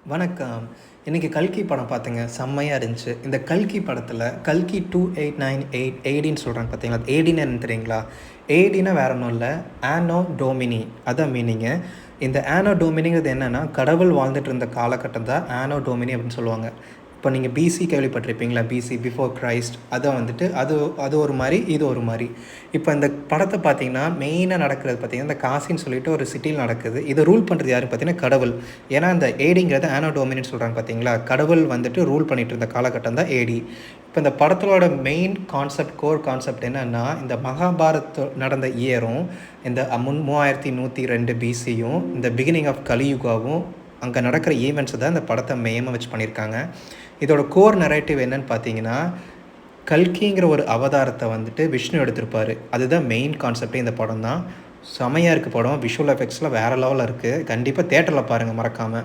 வணக்கம். இன்னைக்கு கல்கி படம் பார்த்தேங்க. செம்மையா இருந்துச்சு. இந்த கல்கி படத்தில கல்கி 2898 ஏடின்னு சொல்றாங்க பார்த்தீங்களா? ஏடின்னா என்னன்னு தெரியுங்களா? ஏடின்னா வேற ஒண்ணும் இல்ல. ஆனோ டோமினி அதான் மீனிங்கு. இந்த ஆனோ டோமினிங்கிறது என்னன்னா, கடவுள் வாழ்ந்துட்டு இருந்த காலகட்டம் தான் ஆனோ டோமினி அப்படின்னு சொல்லுவாங்க. இப்போ நீங்க பிசி கேள்விப்பட்டிருப்பீங்களா? BC before Christ. அதான் வந்துட்டு அது ஒரு மாரி, இது ஒரு மாரி. இப்போ இந்த படத்த பார்த்தீங்கன்னா, மெயினா நடக்கிறது பார்த்தீங்கன்னா, இந்த காசின்னு சொல்லிட்டு ஒரு சிட்டில நடக்குது. இத ரூல் பண்றது யாருன்னு பார்த்தீங்கன்னா, கடவுள். ஏன்னா, இந்த ஏடிங்கிறது ஆனோ டோமினின்னு சொல்றாங்க பார்த்தீங்களா? கடவுள் வந்துட்டு ரூல் பண்ணிட்டு இருந்த காலகட்டம் தான் ஏடி. இப்போ இந்த படத்தோட மெயின் கான்செப்ட், கோர் கான்செப்ட் என்னன்னா, இந்த மகாபாரத் நடந்த இயரும், இந்த 3102 பிசியும், இந்த பிகினிங் ஆஃப் கலியுகாவும் அங்க நடக்கிற ஈவெண்ட்ஸ் தான் இந்த படத்த மையமா வச்சு பண்ணியிருக்காங்க. இதோட கோர் நரேட்டிவ் என்னன்னு பார்த்தீங்கன்னா, கல்கிங்கிற ஒரு அவதாரத்த வந்துட்டு விஷ்ணு எடுத்திருப்பாரு. அதுதான் மெயின் கான்செப்ட்டே இந்த படம் தான். செமையா இருக்கு படம். விஷுவல் எஃபெக்ட்ஸ்லாம் வேற லெவல்ல இருக்கு. கண்டிப்பா தியேட்டர்ல பாருங்க மறக்காம.